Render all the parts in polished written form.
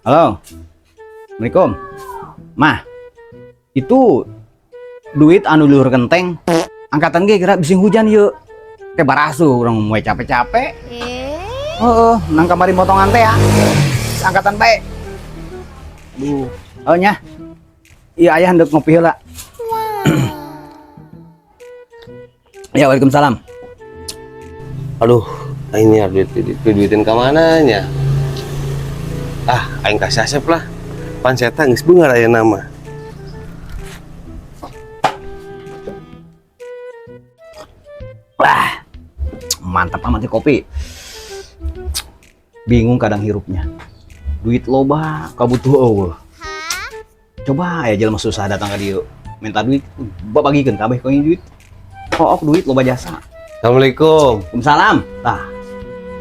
Halo. Assalamualaikum. Mah, itu duit anu luhur kenteng. Angkatan ge gerak bising hujan yuk. Kayak barasu orang mulai capek-capek. Nang kamari motongan teh ya. Angkatan baik. Oh nya. Iya ayah hendak ngopi heula. Ya, waalaikumsalam. Aduh, ini duitin ke mananya? Aing kasih Asep lah. Pan saya geus beungar aya nama. Wah, mantap amat nih kopi. Bingung kadang hirupnya. Duit loba, kabutuh eueuh. Coba ya jelema susah datang ka dieu. Minta duit, bagikeun kabeh kau duit. Kok duit loba jasa. Assalamualaikum. Waalaikumsalam. Tah.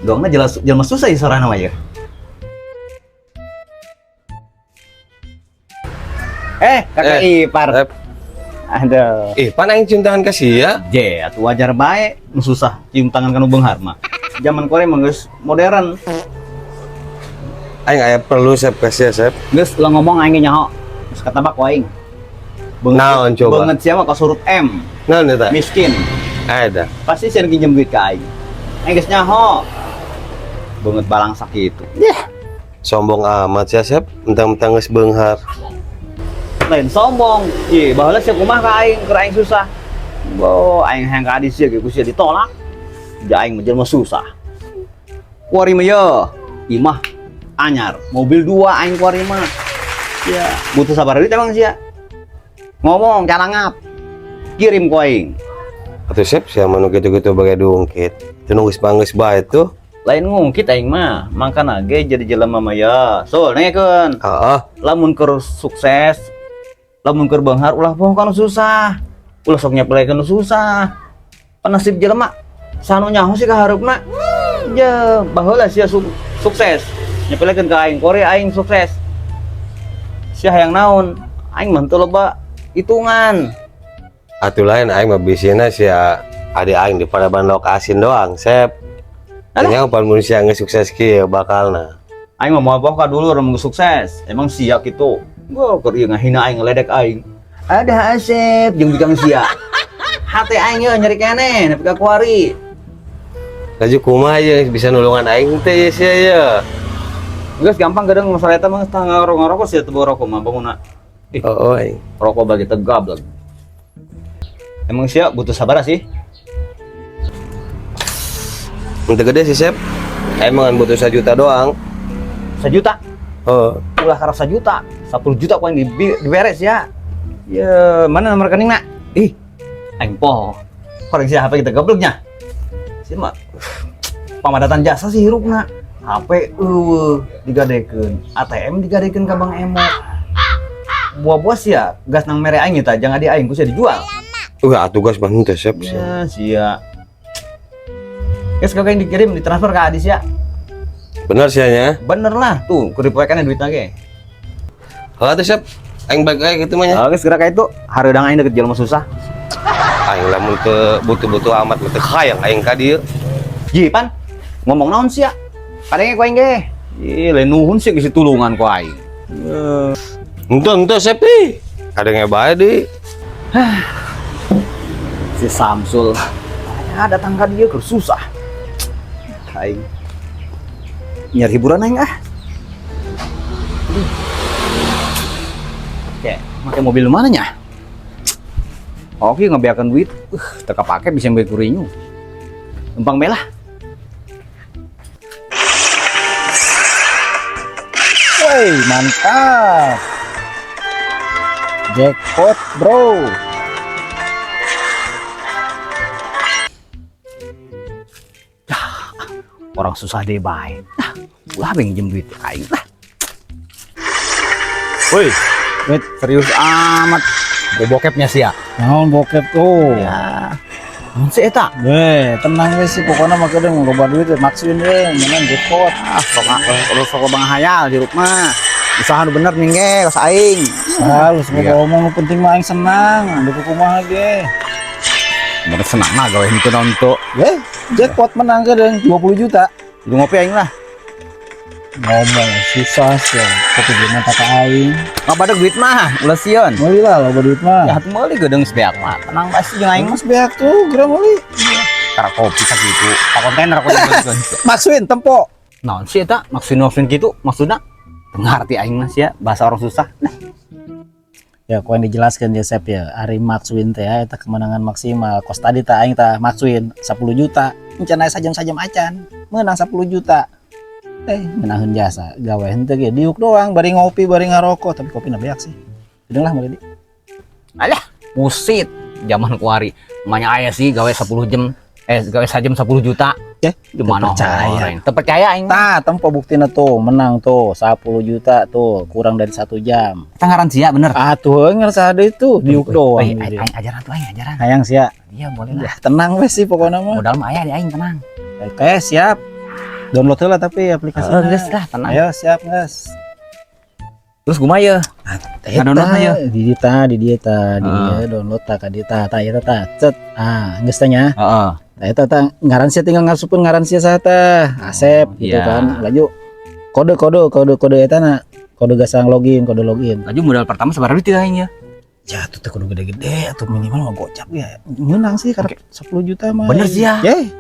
Dongna jelas jelema susah ieu sorana mah ya. Kakak ipar. Aduh. Pan aing cium tangan kasih ya. Atuh wajar bae, nu susah cium tangan kanu beunghar mah. Zaman Korea mah geus modern. Aing aya perlu Sep kasih ya, Sep. Geus lah ngomong aing ge nyaho. Geus katabak ku aing. Naon coba? Beungeut sia mah ka surut M. Naon eta? Miskin. Ada. Pasti sieun pinjem duit ka aing. Aing geus nyaho. Beungeut balang sakitu. Sombong amat ya, Sep. Mentang-mentang geus beunghar. Lain sombong. Baheula sia kumaha ka aing, keur aing susah. Aing hayang ka adi sia ge ku sia ditolak. Da aing mah jelema susah. Kuari mah ye, imah anyar, mobil 2 aing kuari mah. Ya, butuh sabar duit emang sia. Ngomong cara ngap. Kirim ku aing. Atuh Sep, sia mah nu kitu-kitu bage diungkit. Teu geus banggeus bae tuh. Lain ngungkit aing mah, mangkana ge jadi jelema mah ya. So, nengekeun. Heeh. Lamun keur sukses, lamun keur beunghar ulah poho kana susah. Ulah sok nyepelekeun susah. Panasib jelema sanu nyaho sih ka hareupna. Ya, baheula sia sukses. Nyepelekeun ka aing, Korea aing sukses. Sia hayang naon? Aing mah teu loba hitungan. Atuh lain aing mah bisina sia ade aing di Padaban Lokasin doang, Sep. Yang pan manusia geus sukses kieu bakalna. Aing mah moal poho ka dulur mun sukses. Emang sia kitu. Gua keur ieu ngahina aing ngeledek aing. Ada Asep jeung bikang sia. Hate aing ye nyeri keneh nepi ka kuari. Laju kumaha ye bisa nulungan aing teh sia ye. Geus gampang gadang masalah eta mah tah ngarokok sia teu rokok mah bangunna. Aing. Rokok bagi tegap lagi. Emang sia butuh sabar sih. Untuk gede sih Sep. Emang butuh 1 juta doang. 1 juta? Ulah karep 1 juta. 10 juta ku yang diberes ya. Ya, mana nomor rekeningna? Aing poho. Koreksi HP kita gobloknya. Sia mah pamadatan jasa sih hirupna. HP digadekeun, ATM digadekeun ka Bang Emo. Buah-buah sia gas nang mere aing eta jangan di aing ku sia dijual. Atuh gas mah teh Sep. Ya, sia. Guys, kakak yang dikirim ditransfer ke Adis ya. Bener sianya? Bener lah, tuh kuripoekannya duitnya ge. Tuh Sep, aing balik lagi gitu mah nya. Geus gerak ka itu, hareudang aing deket jelema susah. Aing lamun teu butuh-butuh amat teu hayang aing ka dieu. Pan, ngomong naon sia? Kadenge ku aing ge. Lain nuhun sih geus tulungan ku aing. Henteu Sep ih. Kadenge bae deui. Si Samsul datang ka dieu keur susah. Aing nyari hiburan aing Oke, pakai mobil mana nya? Oke, ngebiarkan duit, teka pakai bisa beli kurinyu. Numpang belah. Woi, mantap. Jackpot, bro. Orang susah deh baik. Ulah pinjem duit aing lah. Woi, duit serius amat. Bokepnya sih ya. Naon bokep tuh? Ya. Naon sih eta? Tenang we sih pokoknya mah kadang loba duit maksuin we menang jackpot. Sok bang hayal di rumah. Usaha nu bener ning ge ka aing. Harus ngomong penting mah aing senang, anu kumaha ge. Bener senang mah gawe henteu naon tuh. Jackpot menang kadang 20 juta. Itu ngopi aing lah. ngomong susah sih. Tapi gimana kata aing? Ngapa ada duit mah? Ulah sieun. Meuli lah loba duit mah. Ya hatu meuli gedeung sebeak mah. Tenang pasti jeung aing mah Mas beak tuh, geura meuli. tara kopi sakitu. Ka kontainer aku juga. Maksudin tempo. Naon sih eta? Maksudna kitu maksudna? Ngarti aing mah sia bahasa orang susah. Ya, kau yang dijelaskan ya Sep ya. Ari Maxwin teh ya, eta kemenangan maksimal. Kos tadi tah aing tah Maxwin 10 juta. Rencana sajam-sajam acan. Menang 10 juta. Menahan jasa. Gawe henteu ge diuk doang, bari ngopi, bari ngarokok, tapi kopi na beak sih. Udah lah mulai di. Alah, musit zaman kuari. Namanya aya sih gawe 10 jam. Gawe sajam 10 juta. Ya, Di mana percaya. orang? Terpercaya aing. Tah, tempo buktina tuh, menang tuh 10 juta tuh, kurang dari 1 jam. Kita ngaran sia bener. Ah tuh ngerasa ada itu diuk doang. Aing ajaran tuh aing ajaran. Hayang sia. Iya boleh lah. Ya, tenang wes sih pokoknya mah. Modal mah aya di aing tenang. Oke, siap. Download lah tapi aplikasinya. Geus lah tenang. Ayo, siap, guys. Terus kumaha ye? Download aja. Di dieta, download tak ka dieta, tah eta tah. Cet. Ah, geus teh nya. Heeh. Tah eta tah ngaransia tinggal ngasupkeun ngaransia saha tah. Asep gitu iya. kan. Laju kode eta na. Kode gasang login. Laju modal pertama sabar duit aing ya. Ya tuh teh kudu gede-gede atau minimal mah gocap ya. Menang sih karena 10 juta mah. Bener sih ya. Ye.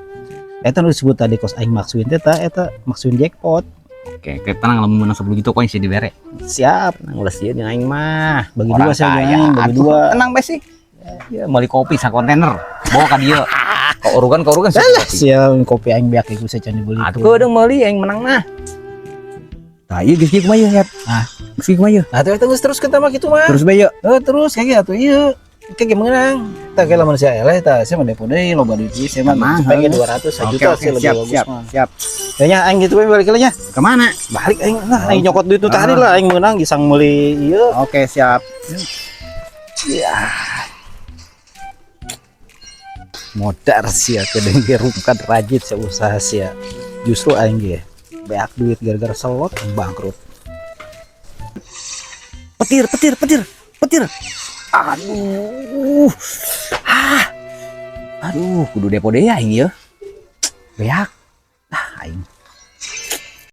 Eta nu disebut tadi kos aing Maxwin teh tah eta Maxwin jackpot. Oke, tenang lamun menang 10 juta koin sih dibere. Siap. Tenang ulah sieun jeung aing mah. Bagi Orang dua sih kaya. aing, bagi Atuh, dua. Tenang bae sih. Ya, meuli kopi sa kontainer. Bawa ka dieu. Ka urugan sih kopi. Siap kopi aing beak iku saya can dibeli. Atuh keudeung meuli aing menang mah. Tah ieu geus kieu kumaha ye, Yat? Ah. Geus kieu kumaha ye? Nah, terus terus kita mah gitu mah. Terus bae ye. Terus kayak gitu iya. Kayak menang. Tak kayak lamun saya eleh tah saya mah depo deui loba duit ieu saya mah Tenang, pengen heuh. 200 juta sih lebih bagus mah. siap. Kayaknya aing gitu we balik heula nya. Kemana? Balik aing nah aing nyokot duit itu tadi lah aing menang gisang meuli ieu. Oke, siap. Ya. Modar sih ya kedeng gerumkan rajit saya usaha sih ya. Justru aing ge beak duit gara-gara selot bangkrut. Petir. Aduh. Aduh, kudu depo deui aing ye. Beak. Aing